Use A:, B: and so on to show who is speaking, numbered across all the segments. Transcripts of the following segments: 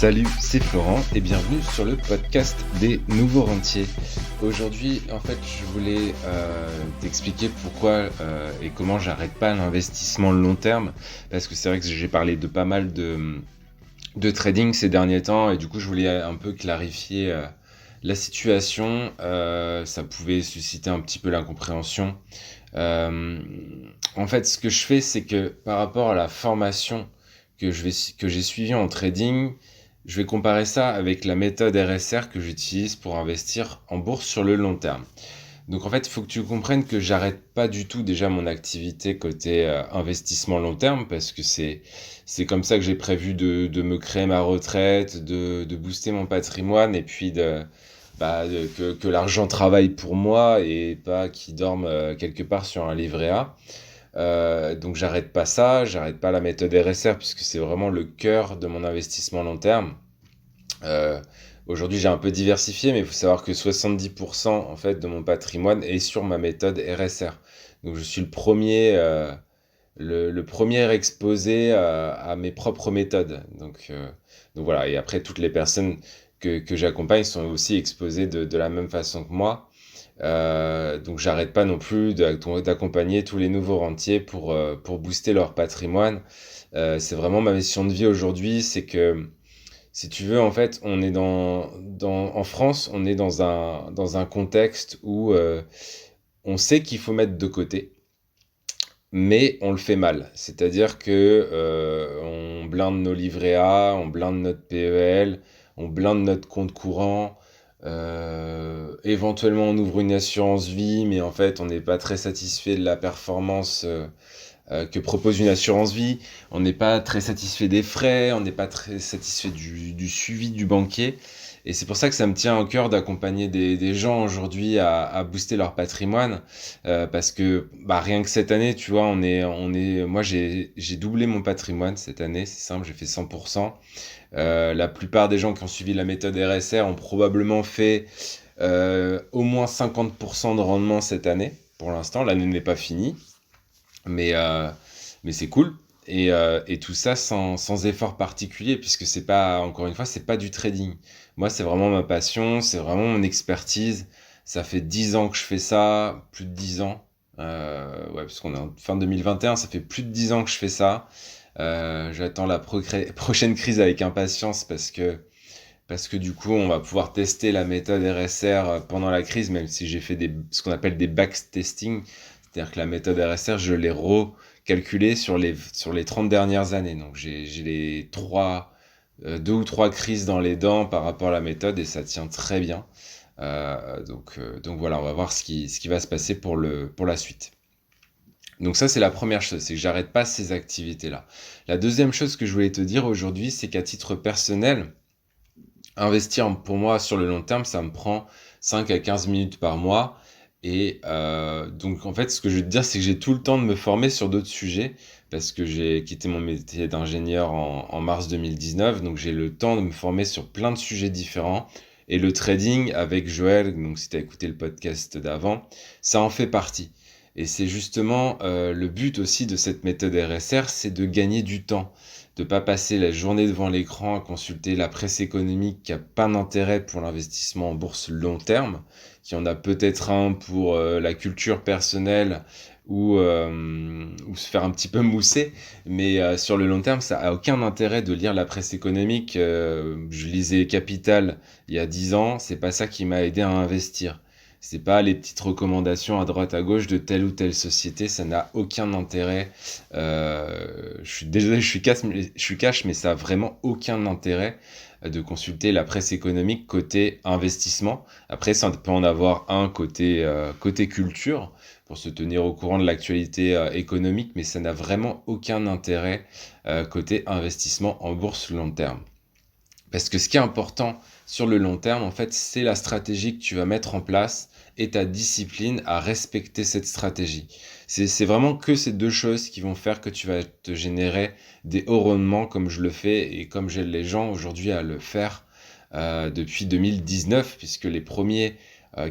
A: Salut, c'est Florent et bienvenue sur le podcast des nouveaux rentiers. Aujourd'hui, en fait, je voulais t'expliquer pourquoi et comment j'arrête pas l'investissement long terme, parce que c'est vrai que j'ai parlé de pas mal de trading ces derniers temps et du coup, je voulais un peu clarifier la situation. Ça pouvait susciter un petit peu l'incompréhension. Euh, En fait, ce que je fais, c'est que par rapport à la formation que j'ai suivie en trading, je vais comparer ça avec la méthode RSR que j'utilise pour investir en bourse sur le long terme. Donc en fait, il faut que tu comprennes que j'arrête pas du tout déjà mon activité côté investissement long terme parce que c'est comme ça que j'ai prévu de me créer ma retraite, de booster mon patrimoine et puis que l'argent travaille pour moi et pas qu'il dorme quelque part sur un livret A. Donc j'arrête pas ça, j'arrête pas la méthode RSR puisque c'est vraiment le cœur de mon investissement long terme. Euh, Aujourd'hui, j'ai un peu diversifié, mais il faut savoir que 70% en fait de mon patrimoine est sur ma méthode RSR. Donc, je suis le premier exposé à mes propres méthodes. Donc voilà. Et après, toutes les personnes que j'accompagne sont aussi exposées de la même façon que moi. Donc, j'arrête pas non plus d'accompagner tous les nouveaux rentiers pour booster leur patrimoine. C'est vraiment ma mission de vie aujourd'hui, c'est que si tu veux, en fait, on est en France, on est dans un contexte où on sait qu'il faut mettre de côté, mais on le fait mal. C'est-à-dire que on blinde nos livrets A, on blinde notre PEL, on blinde notre compte courant. Éventuellement, on ouvre une assurance vie, mais en fait, on n'est pas très satisfait de la performance que propose une assurance vie. On n'est pas très satisfait des frais, on n'est pas très satisfait du suivi du banquier. Et c'est pour ça que ça me tient au cœur d'accompagner des gens aujourd'hui à booster leur patrimoine. Parce que rien que cette année, tu vois, moi j'ai doublé mon patrimoine cette année, c'est simple, j'ai fait 100%. La plupart des gens qui ont suivi la méthode RSR ont probablement fait au moins 50% de rendement cette année. Pour l'instant, l'année n'est pas finie. Mais, euh, mais c'est cool. Et tout ça sans effort particulier, puisque c'est pas, encore une fois, c'est pas du trading. Moi, c'est vraiment ma passion, c'est vraiment mon expertise. Ça fait 10 ans que je fais ça, plus de 10 ans. Ouais, parce qu'on est en fin 2021, ça fait plus de 10 ans que je fais ça. J'attends la prochaine crise avec impatience parce que du coup, on va pouvoir tester la méthode RSR pendant la crise, même si j'ai fait ce qu'on appelle des backtesting. C'est-à-dire que la méthode RSR, je l'ai recalculée sur les 30 dernières années. Donc j'ai deux ou trois crises dans les dents par rapport à la méthode et ça tient très bien. Donc voilà, on va voir ce qui va se passer pour la suite. Donc ça, c'est la première chose, c'est que j'arrête pas ces activités-là. La deuxième chose que je voulais te dire aujourd'hui, c'est qu'à titre personnel, investir pour moi sur le long terme, ça me prend 5 à 15 minutes par mois. Et donc en fait, ce que je veux te dire, c'est que j'ai tout le temps de me former sur d'autres sujets, parce que j'ai quitté mon métier d'ingénieur en mars 2019, donc j'ai le temps de me former sur plein de sujets différents. Et le trading avec Joël, donc si tu as écouté le podcast d'avant, ça en fait partie. Et c'est justement le but aussi de cette méthode RSR, c'est de gagner du temps, de pas passer la journée devant l'écran à consulter la presse économique qui a pas d'intérêt pour l'investissement en bourse long terme, qui en a peut-être un pour la culture personnelle ou se faire un petit peu mousser, mais sur le long terme, ça a aucun intérêt de lire la presse économique. Je lisais Capital il y a 10 ans, c'est pas ça qui m'a aidé à investir. C'est pas les petites recommandations à droite à gauche de telle ou telle société, ça n'a aucun intérêt. Je suis désolé, je suis cash, mais ça a vraiment aucun intérêt de consulter la presse économique côté investissement. Après, ça peut en avoir un côté culture pour se tenir au courant de l'actualité économique, mais ça n'a vraiment aucun intérêt côté investissement en bourse long terme. Parce que ce qui est important sur le long terme, en fait, c'est la stratégie que tu vas mettre en place et ta discipline à respecter cette stratégie. C'est vraiment que ces deux choses qui vont faire que tu vas te générer des hauts rendements comme je le fais et comme j'aide les gens aujourd'hui à le faire depuis 2019, puisque les premiers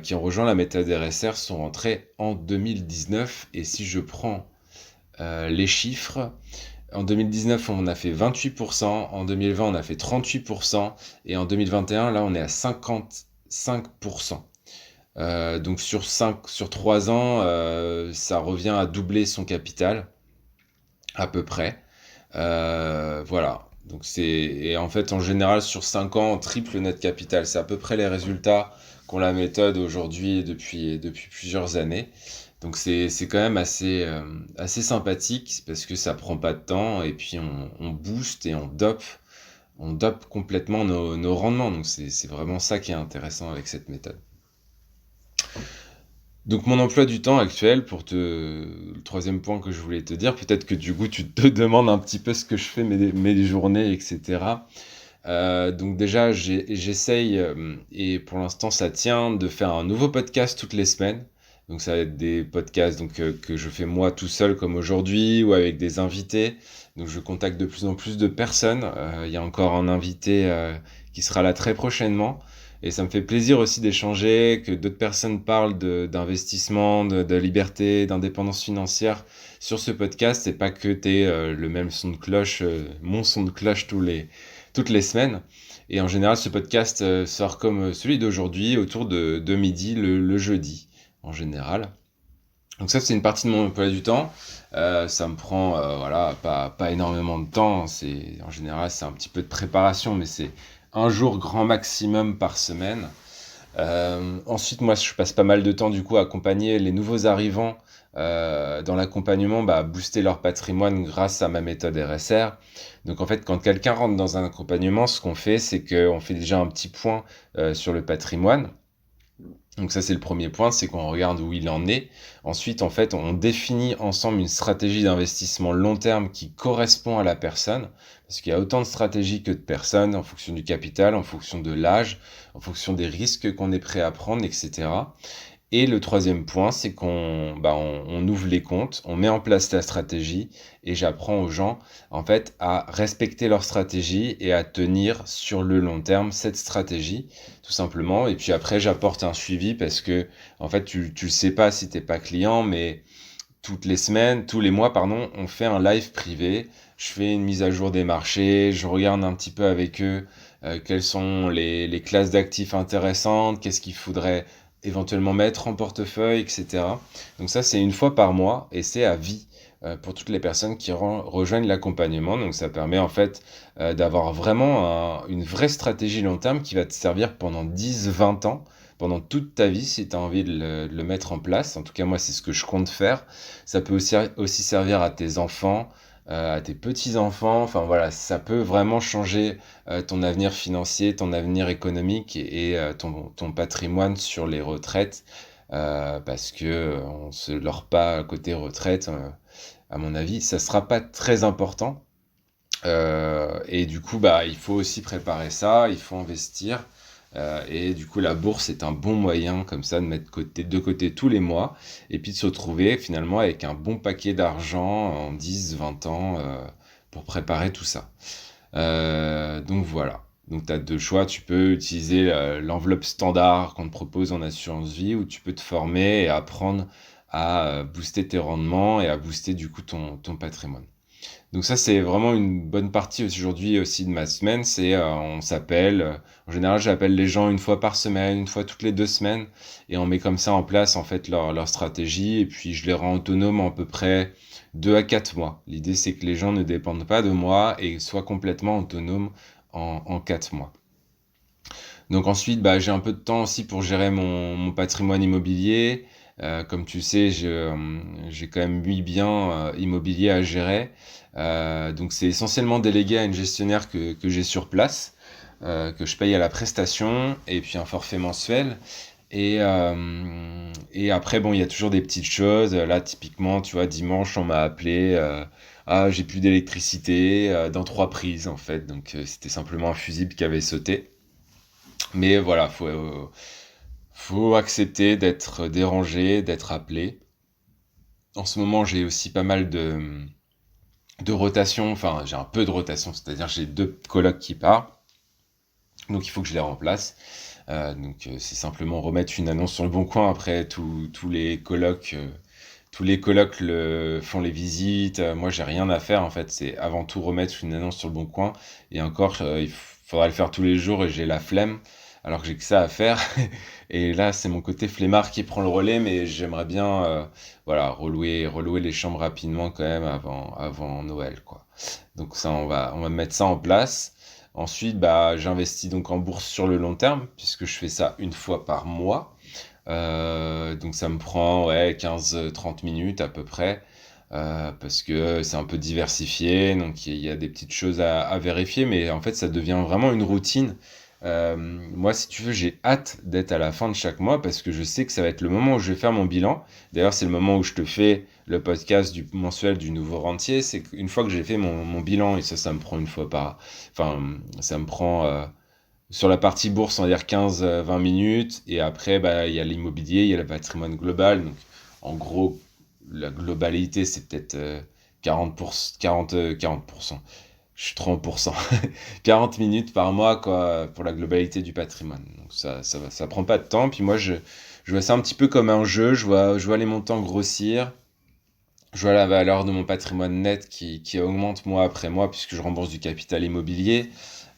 A: qui ont rejoint la méthode RSR sont rentrés en 2019. Et si je prends les chiffres, En 2019, on a fait 28%, en 2020, on a fait 38%, et en 2021, là, on est à 55%. Donc sur 3 ans, ça revient à doubler son capital, à peu près. Voilà. Donc et en fait, en général, sur 5 ans, on triple notre capital. C'est à peu près les résultats qu'ont la méthode aujourd'hui depuis plusieurs années. Donc c'est quand même assez sympathique parce que ça prend pas de temps et puis on booste et on dope complètement nos rendements. Donc c'est vraiment ça qui est intéressant avec cette méthode. Donc mon emploi du temps actuel, le troisième point que je voulais te dire, peut-être que du coup tu te demandes un petit peu ce que je fais mes journées, etc. Donc déjà j'essaye, et pour l'instant ça tient, de faire un nouveau podcast toutes les semaines. Donc ça va être des podcasts donc, que je fais moi tout seul comme aujourd'hui ou avec des invités. Donc je contacte de plus en plus de personnes. Il y a encore un invité qui sera là très prochainement. Et ça me fait plaisir aussi d'échanger, que d'autres personnes parlent d'investissement, de liberté, d'indépendance financière sur ce podcast, et pas que t'aies le même son de cloche, mon son de cloche toutes les semaines. Et en général, ce podcast sort comme celui d'aujourd'hui, autour de midi, le jeudi, en général. Donc ça, c'est une partie de mon emploi du temps. Ça me prend, voilà, pas énormément de temps. En général, c'est un petit peu de préparation, mais c'est un jour grand maximum par semaine. Ensuite, moi, je passe pas mal de temps du coup à accompagner les nouveaux arrivants dans l'accompagnement, à booster leur patrimoine grâce à ma méthode RSR. Donc en fait, quand quelqu'un rentre dans un accompagnement, ce qu'on fait, c'est qu'on fait déjà un petit point sur le patrimoine. Donc ça, c'est le premier point, c'est qu'on regarde où il en est. Ensuite, en fait, on définit ensemble une stratégie d'investissement long terme qui correspond à la personne, parce qu'il y a autant de stratégies que de personnes, en fonction du capital, en fonction de l'âge, en fonction des risques qu'on est prêt à prendre, etc. Et le troisième point, c'est qu'on ouvre les comptes, on met en place la stratégie, et j'apprends aux gens, en fait, à respecter leur stratégie et à tenir sur le long terme cette stratégie, tout simplement. Et puis après, j'apporte un suivi parce que, en fait, tu le sais pas si t'es pas client, mais toutes les semaines, tous les mois, pardon, on fait un live privé. Je fais une mise à jour des marchés, je regarde un petit peu avec eux quelles sont les classes d'actifs intéressantes, qu'est-ce qu'il faudrait éventuellement mettre en portefeuille, etc. Donc ça, c'est une fois par mois et c'est à vie pour toutes les personnes qui rejoignent l'accompagnement. Donc ça permet en fait d'avoir vraiment une vraie stratégie long terme qui va te servir pendant 10, 20 ans, pendant toute ta vie si tu as envie de le mettre en place. En tout cas, moi, c'est ce que je compte faire. Ça peut aussi servir à tes enfants, à tes petits-enfants. Enfin voilà, ça peut vraiment changer ton avenir financier, ton avenir économique et ton patrimoine sur les retraites. Parce que on se leurre pas côté retraite, à mon avis, ça sera pas très important. Et du coup, il faut aussi préparer ça, il faut investir. Et du coup, la bourse est un bon moyen comme ça de mettre de côté tous les mois et puis de se retrouver finalement avec un bon paquet d'argent en 10, 20 ans pour préparer tout ça. Donc voilà. Donc tu as deux choix, tu peux utiliser l'enveloppe standard qu'on te propose en assurance vie ou tu peux te former et apprendre à booster tes rendements et à booster du coup ton patrimoine. Donc ça, c'est vraiment une bonne partie aujourd'hui aussi de ma semaine. On s'appelle. En général, j'appelle les gens une fois par semaine, une fois toutes les 2 semaines, et on met comme ça en place en fait leur stratégie. Et puis je les rends autonomes à peu près 2 à 4 mois. L'idée, c'est que les gens ne dépendent pas de moi et soient complètement autonomes en 4 mois. Donc ensuite, j'ai un peu de temps aussi pour gérer mon patrimoine immobilier. Comme tu sais, j'ai quand même 8 biens immobiliers à gérer. Donc c'est essentiellement délégué à une gestionnaire que j'ai sur place, que je paye à la prestation, et puis un forfait mensuel. Et après, bon, il y a toujours des petites choses. Là, typiquement, tu vois, dimanche, on m'a appelé. Ah, j'ai plus d'électricité dans 3 prises, en fait. Donc c'était simplement un fusible qui avait sauté. Mais voilà, faut accepter d'être dérangé, d'être appelé. En ce moment, j'ai aussi pas mal de rotation, enfin j'ai un peu de rotation, c'est-à-dire j'ai 2 colocs qui partent, donc il faut que je les remplace. Donc c'est simplement remettre une annonce sur le bon coin après tous les colocs tous les colocs font les visites. Moi, j'ai rien à faire en fait. C'est avant tout remettre une annonce sur le bon coin. Et encore, il faudra le faire tous les jours et j'ai la flemme, alors que j'ai que ça à faire. Et là, c'est mon côté flemmard qui prend le relais, mais j'aimerais bien, voilà, relouer les chambres rapidement quand même avant Noël, quoi. Donc ça, on va mettre ça en place. Ensuite, bah, j'investis donc en bourse sur le long terme, puisque je fais ça une fois par mois. Donc ça me prend ouais, 15-30 minutes à peu près, parce que c'est un peu diversifié, donc il y a des petites choses à vérifier, mais en fait ça devient vraiment une routine. Moi, si tu veux, j'ai hâte d'être à la fin de chaque mois parce que je sais que ça va être le moment où je vais faire mon bilan. D'ailleurs, c'est le moment où je te fais le podcast du mensuel du nouveau rentier. C'est qu'une fois que j'ai fait mon bilan, et ça me prend une fois par... Enfin, ça me prend... sur la partie bourse, on va dire 15-20 minutes. Et après, bah, il y a l'immobilier, il y a le patrimoine global. Donc, en gros, la globalité, c'est peut-être 40%, 40%. Je suis 30%. 40 minutes par mois, quoi, pour la globalité du patrimoine. Donc, ça prend pas de temps. Puis moi, je vois ça un petit peu comme un jeu. Je vois les montants grossir. Je vois la valeur de mon patrimoine net qui augmente mois après mois puisque je rembourse du capital immobilier.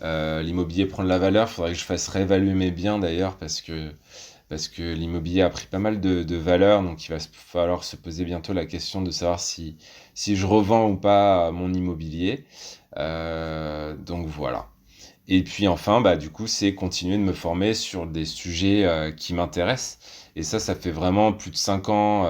A: L'immobilier prend de la valeur. Il faudrait que je fasse réévaluer mes biens d'ailleurs parce que l'immobilier a pris pas mal de valeur. Donc il va falloir se poser bientôt la question de savoir si je revends ou pas mon immobilier. Donc voilà. Et puis enfin, bah, du coup, c'est continuer de me former sur des sujets qui m'intéressent. Et ça fait vraiment plus de 5 ans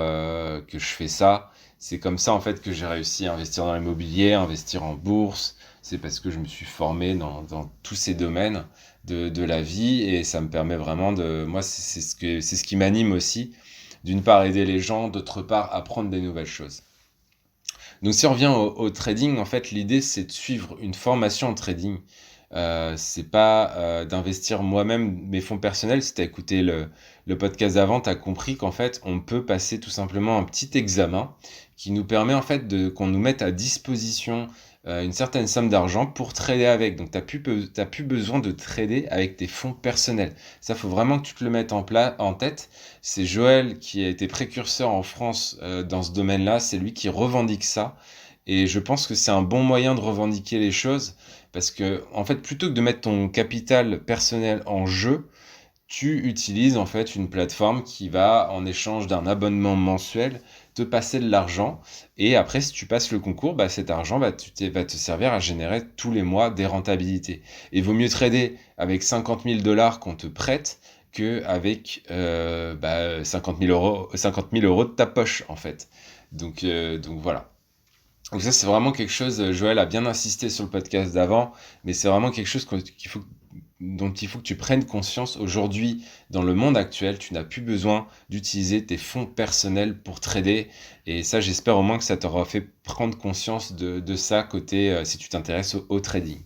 A: que je fais ça. C'est comme ça, en fait, que j'ai réussi à investir dans l'immobilier, à investir en bourse. C'est parce que je me suis formé dans tous ces domaines de la vie. Et ça me permet vraiment de... Moi, c'est ce qui m'anime aussi. D'une part, aider les gens, d'autre part, apprendre des nouvelles choses. Donc si on revient au trading, en fait, l'idée, c'est de suivre une formation en trading. C'est pas d'investir moi-même mes fonds personnels. Si tu as écouté le podcast d'avant, tu as compris qu'en fait, on peut passer tout simplement un petit examen qui nous permet en fait qu'on nous mette à disposition une certaine somme d'argent pour trader avec. Donc, t'as plus besoin de trader avec tes fonds personnels. Ça, faut vraiment que tu te le mettes en tête. C'est Joël qui a été précurseur en France dans ce domaine-là. C'est lui qui revendique ça. Et je pense que c'est un bon moyen de revendiquer les choses parce que, en fait, plutôt que de mettre ton capital personnel en jeu, tu utilises en fait une plateforme qui va, en échange d'un abonnement mensuel, te passer de l'argent. Et après, si tu passes le concours, bah, cet argent va te servir à générer tous les mois des rentabilités. Et il vaut mieux trader avec 50 000 dollars qu'on te prête qu'avec 50 000 euros, 50 000 euros de ta poche, en fait. Donc voilà. Donc ça, c'est vraiment quelque chose, Joël a bien insisté sur le podcast d'avant, mais c'est vraiment quelque chose dont il faut que tu prennes conscience aujourd'hui. Dans le monde actuel, tu n'as plus besoin d'utiliser tes fonds personnels pour trader. Et ça, j'espère au moins que ça t'aura fait prendre conscience de ça côté, si tu t'intéresses au trading.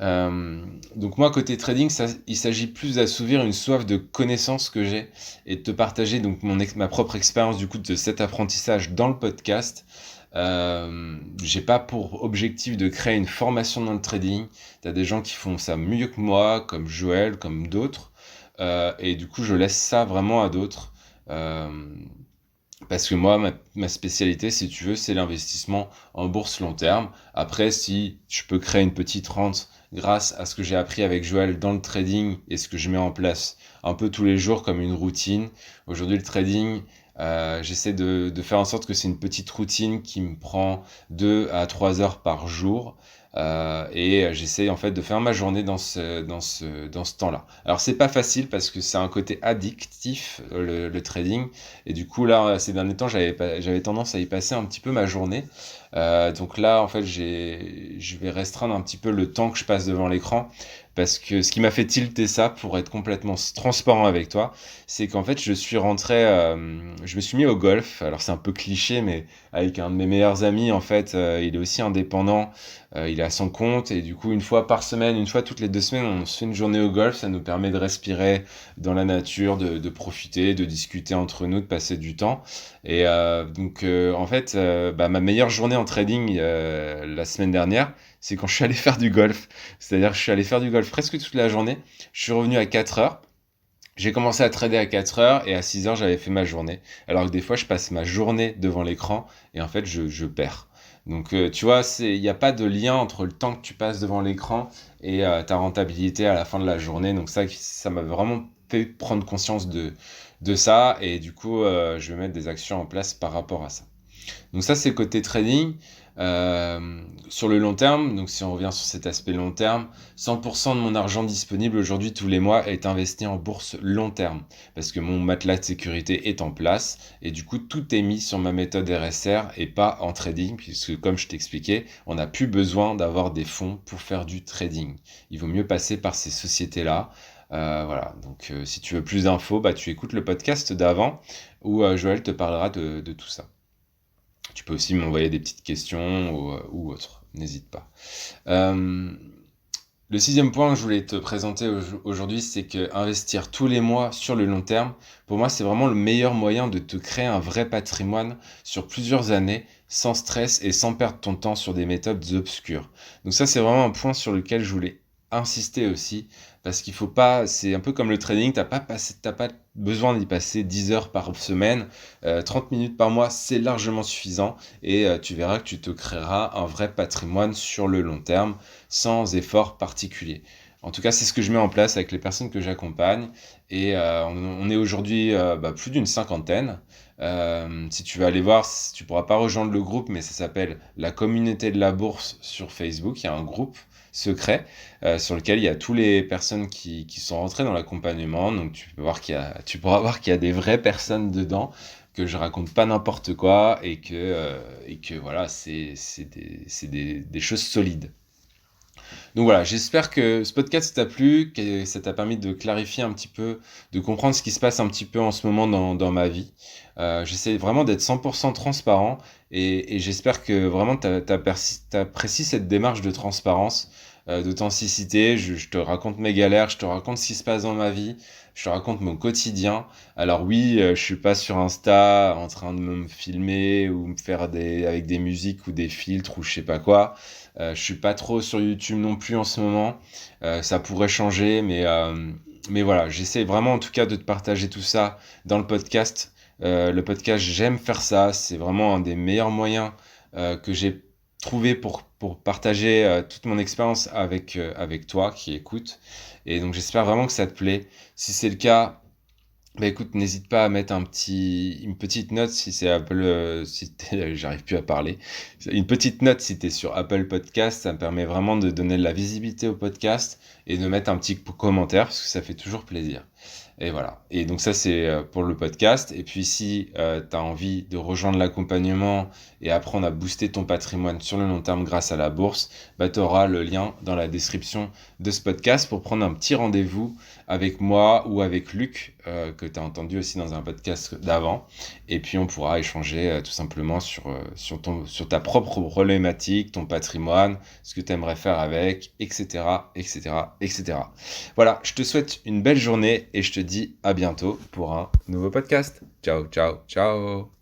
A: Donc moi, côté trading, il s'agit plus d'assouvir une soif de connaissances que j'ai et de te partager donc ma propre expérience du coup de cet apprentissage dans le podcast. J'ai pas pour objectif de créer une formation dans le trading. T'as des gens qui font ça mieux que moi, comme Joël, comme d'autres. Et du coup, je laisse ça vraiment à d'autres. Euh, Parce que moi, ma spécialité, si tu veux, c'est l'investissement en bourse long terme. Après, si je peux créer une petite rente grâce à ce que j'ai appris avec Joël dans le trading et ce que je mets en place un peu tous les jours comme une routine. Aujourd'hui, le trading, j'essaie de faire en sorte que c'est une petite routine qui me prend 2 à 3 heures par jour. Et j'essaie en fait de faire ma journée dans ce temps-là. Alors c'est pas facile parce que c'est un côté addictif le trading et du coup là ces derniers temps j'avais tendance à y passer un petit peu ma journée. Donc là en fait je vais restreindre un petit peu le temps que je passe devant l'écran parce que ce qui m'a fait tilter ça pour être complètement transparent avec toi, c'est qu'en fait je me suis mis au golf. Alors c'est un peu cliché mais avec un de mes meilleurs amis en fait, il est aussi indépendant. Il est à son compte et du coup une fois par semaine, une fois toutes les 2 semaines, on se fait une journée au golf. Ça nous permet de respirer dans la nature, de profiter, de discuter entre nous, de passer du temps. Et donc en fait, ma meilleure journée en trading la semaine dernière, c'est quand je suis allé faire du golf. C'est-à-dire que je suis allé faire du golf presque toute la journée. Je suis revenu à 4 heures. J'ai commencé à trader à 4 heures et à 6 heures, j'avais fait ma journée. Alors que des fois, je passe ma journée devant l'écran et en fait, je perds. Donc, tu vois, il n'y a pas de lien entre le temps que tu passes devant l'écran et ta rentabilité à la fin de la journée. Donc ça m'a vraiment fait prendre conscience de ça et du coup, je vais mettre des actions en place par rapport à ça. Donc ça, c'est côté trading. Sur le long terme, donc si on revient sur cet aspect long terme, 100% de mon argent disponible aujourd'hui tous les mois est investi en bourse long terme parce que mon matelas de sécurité est en place et du coup tout est mis sur ma méthode RSR et pas en trading puisque comme je t'expliquais, on n'a plus besoin d'avoir des fonds pour faire du trading. Il vaut mieux passer par ces sociétés-là. Voilà, donc si tu veux plus d'infos, bah, tu écoutes le podcast d'avant où Joël te parlera de tout ça. Tu peux aussi m'envoyer des petites questions ou autre, n'hésite pas. Euh, le sixième point que je voulais te présenter aujourd'hui, c'est que investir tous les mois sur le long terme, pour moi, c'est vraiment le meilleur moyen de te créer un vrai patrimoine sur plusieurs années, sans stress et sans perdre ton temps sur des méthodes obscures. Donc ça, c'est vraiment un point sur lequel je voulais insister aussi, parce qu'il faut pas, c'est un peu comme le trading, t'as pas besoin d'y passer 10 heures par semaine, 30 minutes par mois, c'est largement suffisant, et tu verras que tu te créeras un vrai patrimoine sur le long terme, sans effort particulier. En tout cas, c'est ce que je mets en place avec les personnes que j'accompagne. Et on est aujourd'hui plus d'une cinquantaine. Si tu veux aller voir, tu pourras pas rejoindre le groupe, mais ça s'appelle la communauté de la bourse sur Facebook. Il y a un groupe secret sur lequel il y a toutes les personnes qui sont rentrées dans l'accompagnement. Donc tu pourras voir qu'il y a des vraies personnes dedans, que je raconte pas n'importe quoi et que voilà, c'est des choses solides. Donc voilà, j'espère que ce podcast t'a plu, que ça t'a permis de clarifier un petit peu, de comprendre ce qui se passe un petit peu en ce moment dans ma vie. J'essaie vraiment d'être 100% transparent et j'espère que vraiment t'apprécies cette démarche de transparence, d'authenticité. Je te raconte mes galères, je te raconte ce qui se passe dans ma vie, je te raconte mon quotidien. Alors oui, je suis pas sur Insta en train de me filmer ou me faire avec des musiques ou des filtres ou je sais pas quoi. Je suis pas trop sur YouTube non plus en ce moment. Ça pourrait changer, mais voilà, j'essaie vraiment en tout cas de te partager tout ça dans le podcast. Le podcast, j'aime faire ça. C'est vraiment un des meilleurs moyens que j'ai trouvé pour partager toute mon expérience avec toi qui écoutes. Et donc j'espère vraiment que ça te plaît. Si c'est le cas, bah écoute, n'hésite pas à mettre une petite note si c'est Apple, j'arrive plus à parler. Une petite note si t'es sur Apple Podcast, ça me permet vraiment de donner de la visibilité au podcast et de mettre un petit commentaire parce que ça fait toujours plaisir. Et voilà. Et donc ça c'est pour le podcast. Et puis si tu as envie de rejoindre l'accompagnement et apprendre à booster ton patrimoine sur le long terme grâce à la bourse, bah tu auras le lien dans la description de ce podcast pour prendre un petit rendez-vous avec moi ou avec Luc, que tu as entendu aussi dans un podcast d'avant. Et puis on pourra échanger tout simplement sur ta propre problématique, ton patrimoine, ce que tu aimerais faire avec, etc., etc., etc. Voilà, je te souhaite une belle journée et je te dis à bientôt pour un nouveau podcast. Ciao, ciao, ciao.